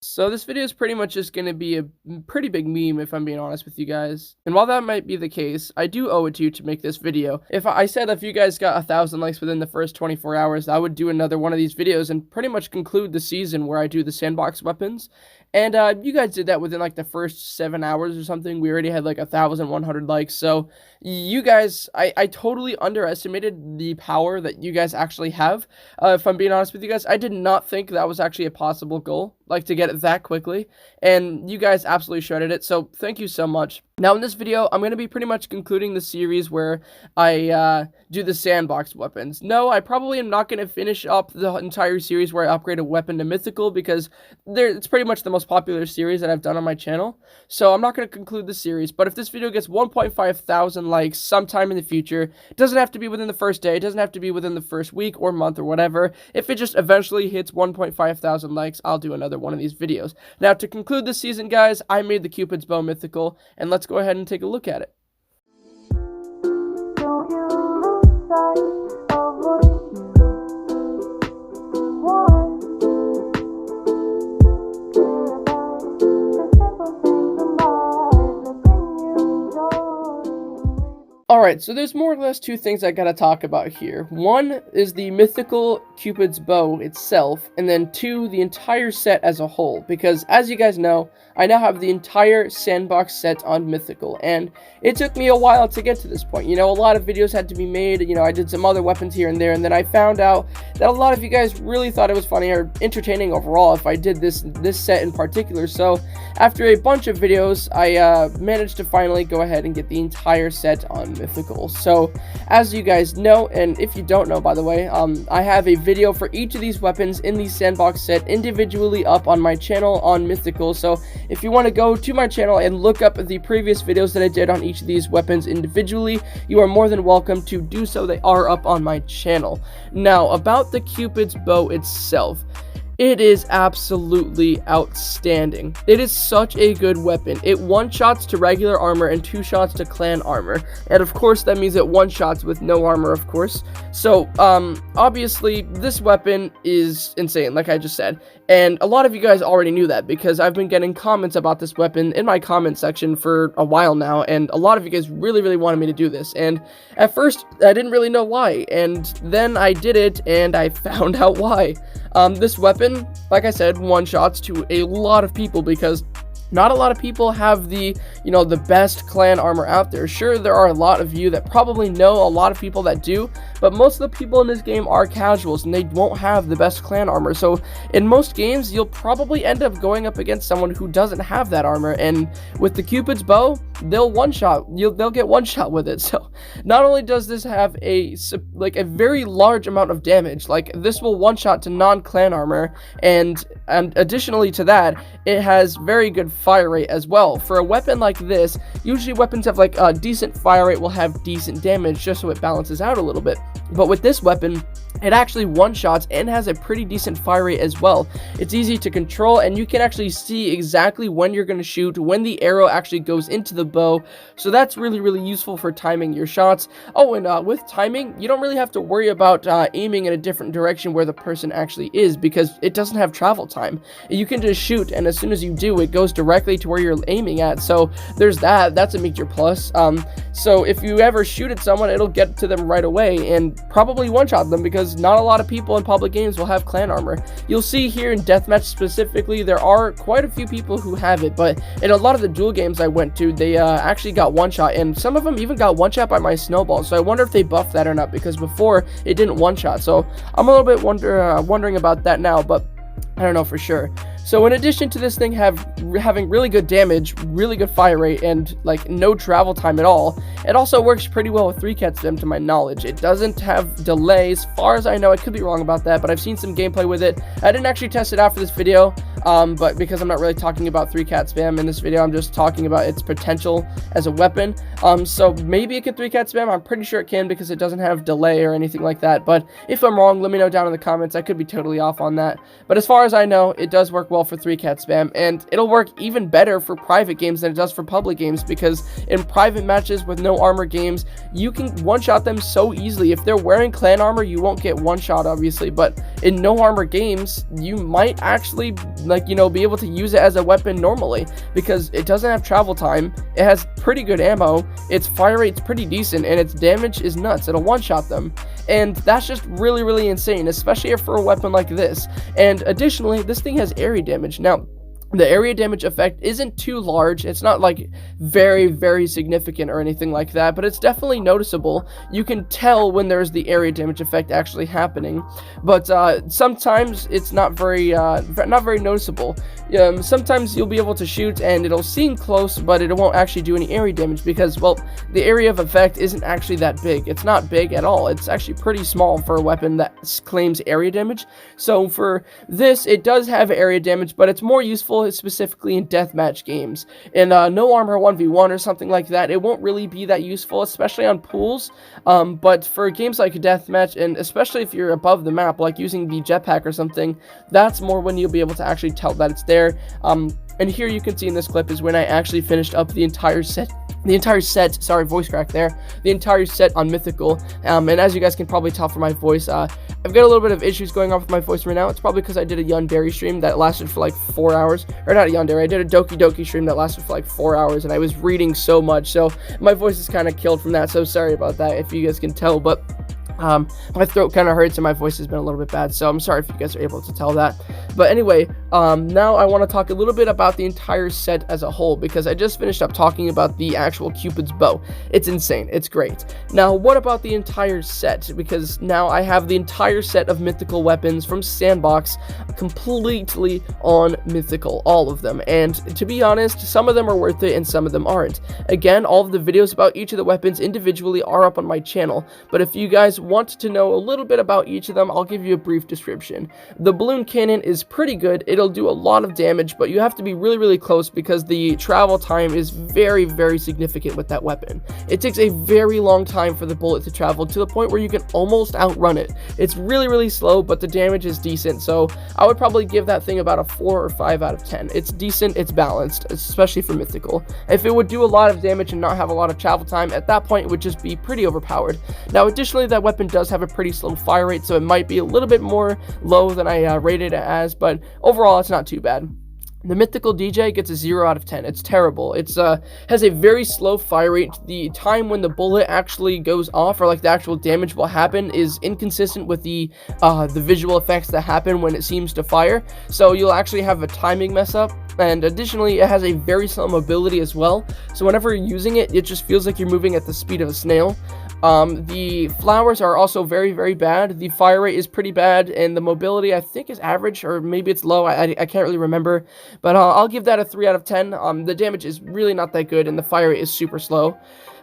So this video is pretty much just going to be a pretty big meme, if I'm being honest with you guys. And while that might be the case, I do owe it to you to make this video. If I said if you guys got 1,000 likes within the first 24 hours, I would do another one of these videos and pretty much conclude the season where I do the sandbox weapons. And you guys did that within like the first 7 hours or something. We already had like 1,100 likes. So you guys, I totally underestimated the power that you guys actually have. If I'm being honest with you guys, I did not think that was actually a possible goal, like to get it that quickly. And you guys absolutely shredded it. So thank you so much. Now in this video, I'm going to be pretty much concluding the series where I do the sandbox weapons. No, I probably am not going to finish up the entire series where I upgrade a weapon to mythical, because it's pretty much the most popular series that I've done on my channel. So I'm not going to conclude the series, but if this video gets 1.5 thousand likes sometime in the future, it doesn't have to be within the first day, it doesn't have to be within the first week or month or whatever. If it just eventually hits 1.5 thousand likes, I'll do another one of these videos. Now to conclude the season, guys, I made the Cupid's bow mythical, and let's go ahead and take a look at it. Alright, so there's more or less two things I gotta talk about here. One is the mythical Cupid's bow itself, and then two, the entire set as a whole, because as you guys know, I now have the entire sandbox set on mythical, and it took me a while to get to this point. You know, a lot of videos had to be made, you know, I did some other weapons here and there, and then I found out that a lot of you guys really thought it was funny or entertaining overall if I did this set in particular. So after a bunch of videos, I managed to finally go ahead and get the entire set on mythical. So as you guys know, and if you don't know, by the way, I have a video for each of these weapons in the sandbox set individually up on my channel on mythical. So if you want to go to my channel and look up the previous videos that I did on each of these weapons individually, you are more than welcome to do so. They are up on my channel. Now about the Cupid's bow itself, it is absolutely outstanding. It is such a good weapon. It one-shots to regular armor and two-shots to clan armor. And of course, that means it one-shots with no armor, of course. So, obviously, this weapon is insane, like I just said. And a lot of you guys already knew that, because I've been getting comments about this weapon in my comment section for a while now, and a lot of you guys really wanted me to do this. And at first, I didn't really know why, and then I did it, and I found out why. This weapon, like I said, one-shots to a lot of people, because not a lot of people have the, you know, the best clan armor out there. Sure, there are a lot of you that probably know a lot of people that do, but most of the people in this game are casuals, and they won't have the best clan armor. So in most games, you'll probably end up going up against someone who doesn't have that armor, and with the Cupid's bow, they'll get one shot with it. So not only does this have a very large amount of damage, like this will one shot to non-clan armor, and additionally to that, it has very good fire rate as well. For a weapon like this, usually weapons have like a decent fire rate will have decent damage, just so it balances out a little bit. But with this weapon, it actually one-shots and has a pretty decent fire rate as well. It's easy to control, and you can actually see exactly when you're going to shoot, when the arrow actually goes into the bow. So that's really useful for timing your shots. Oh, and with timing, you don't really have to worry about aiming in a different direction where the person actually is, because it doesn't have travel time. You can just shoot, and as soon as you do, it goes directly to where you're aiming at. So there's that. That's a major plus. So if you ever shoot at someone, it'll get to them right away and probably one-shot them, because not a lot of people in public games will have clan armor. You'll see here in deathmatch specifically, there are quite a few people who have it, but in a lot of the duel games I went to, they actually got one-shot, and some of them even got one-shot by my snowball. So I wonder if they buffed that or not, because before it didn't one-shot. So I'm a little bit wondering about that now, but I don't know for sure. So in addition to this thing having really good damage, really good fire rate, and like no travel time at all, it also works pretty well with 3-cat spam to my knowledge. It doesn't have delays, as far as I know. I could be wrong about that, but I've seen some gameplay with it. I didn't actually test it out for this video, but because I'm not really talking about 3-cat spam in this video, I'm just talking about its potential as a weapon. So maybe it can 3-cat spam. I'm pretty sure it can, because it doesn't have delay or anything like that. But if I'm wrong, let me know down in the comments. I could be totally off on that. But as far as I know, it does work well for 3-cat spam, and it'll work even better for private games than it does for public games, because in private matches with no armor games, you can one-shot them so easily. If they're wearing clan armor, you won't get one-shot, obviously, but in no armor games, you might actually like, you know, be able to use it as a weapon normally, because it doesn't have travel time, it has pretty good ammo, its fire rate's pretty decent, and its damage is nuts. It'll one-shot them, and that's just really, really insane, especially for a weapon like this. And additionally, this thing has area damage. Now, the area damage effect isn't too large. It's not like very, very significant or anything like that, but it's definitely noticeable. You can tell when there's the area damage effect actually happening, but sometimes it's not very noticeable. Sometimes you'll be able to shoot and it'll seem close, but it won't actually do any area damage because, well, the area of effect isn't actually that big. It's not big at all. It's actually pretty small for a weapon that claims area damage. So for this, it does have area damage, but it's more useful specifically in deathmatch games. In no armor 1v1 or something like that, it won't really be that useful, especially on pools. But for games like deathmatch, and especially if you're above the map, like using the jetpack or something, that's more when you'll be able to actually tell that it's there. And here you can see in this clip is when I actually finished up the entire set, sorry, voice crack there, the entire set on Mythical. And as you guys can probably tell from my voice, I've got a little bit of issues going on with my voice right now. It's probably because I did a Yandere stream that lasted for like 4 hours, or not a Yandere, I did a Doki Doki stream that lasted for like 4 hours, and I was reading so much, so my voice is kind of killed from that, so sorry about that if you guys can tell, but my throat kind of hurts and my voice has been a little bit bad, so I'm sorry if you guys are able to tell that. But anyway, now I want to talk a little bit about the entire set as a whole, because I just finished up talking about the actual Cupid's bow. It's insane. It's great. Now, what about the entire set? Because now I have the entire set of mythical weapons from Sandbox completely on Mythical, all of them. And to be honest, some of them are worth it and some of them aren't. Again, all of the videos about each of the weapons individually are up on my channel, but if you guys want to know a little bit about each of them, I'll give you a brief description. The balloon cannon is pretty good. It'll do a lot of damage, but you have to be really, really close because the travel time is very, very significant with that weapon. It takes a very long time for the bullet to travel to the point where you can almost outrun it. It's really, really slow, but the damage is decent, so I would probably give that thing about a 4 or 5 out of 10. It's decent, it's balanced, especially for Mythical. If it would do a lot of damage and not have a lot of travel time, at that point it would just be pretty overpowered. Now, additionally, that weapon does have a pretty slow fire rate, so it might be a little bit more low than I rated it as, but overall it's not too bad. The Mythical DJ gets a 0 out of 10. It's terrible. It's has a very slow fire rate. The time when the bullet actually goes off, or like the actual damage will happen, is inconsistent with the visual effects that happen when it seems to fire. So you'll actually have a timing mess up. And additionally, it has a very slow mobility as well. So whenever you're using it, it just feels like you're moving at the speed of a snail. The flowers are also very, very bad. The fire rate is pretty bad, and the mobility I think is average, or maybe it's low. I can't really remember, but I'll give that a 3 out of 10. The damage is really not that good, and the fire rate is super slow.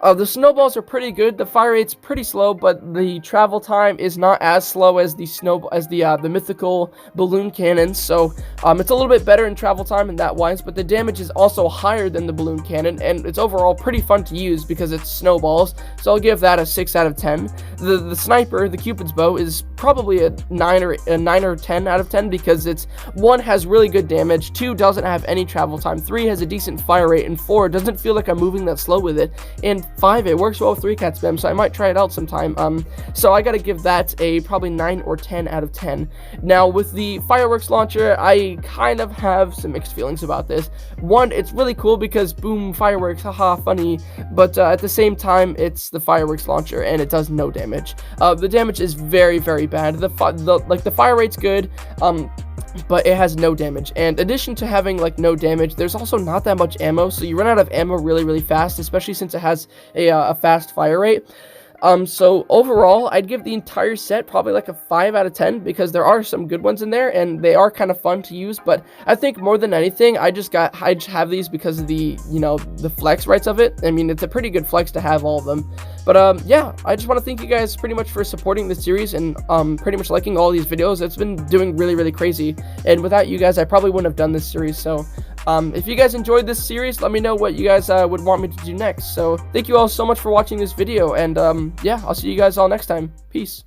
The snowballs are pretty good. The fire rate's pretty slow, but the travel time is not as slow as the mythical balloon cannons. So it's a little bit better in travel time in that wise, but the damage is also higher than the balloon cannon, and it's overall pretty fun to use because it's snowballs. So I'll give that a 6 out of 10. The sniper, the Cupid's bow, is probably a 9 or 10 out of 10 because it's 1 has really good damage, 2 doesn't have any travel time, 3 has a decent fire rate, and 4 doesn't feel like I'm moving that slow with it, and 5, it works well with 3-cat spam, so I might try it out sometime. So I gotta give that a probably 9 or 10 out of 10. Now, with the fireworks launcher, I kind of have some mixed feelings about this. 1, it's really cool because boom, fireworks, haha, funny, but at the same time, it's the fireworks launcher, and it does no damage. The damage is very, very bad. The fire rate's good, but it has no damage. And in addition to having like no damage, there's also not that much ammo, so you run out of ammo really, really fast, especially since it has a fast fire rate. So overall, I'd give the entire set probably like a 5 out of 10 because there are some good ones in there and they are kind of fun to use, but I think more than anything, I just have these because of the, you know, the flex rights of it. I mean, it's a pretty good flex to have all of them. But yeah, I just want to thank you guys pretty much for supporting the series and pretty much liking all these videos. It's been doing really, really crazy, and without you guys, I probably wouldn't have done this series. So if you guys enjoyed this series, let me know what you guys would want me to do next. So thank you all so much for watching this video, and yeah, I'll see you guys all next time. Peace.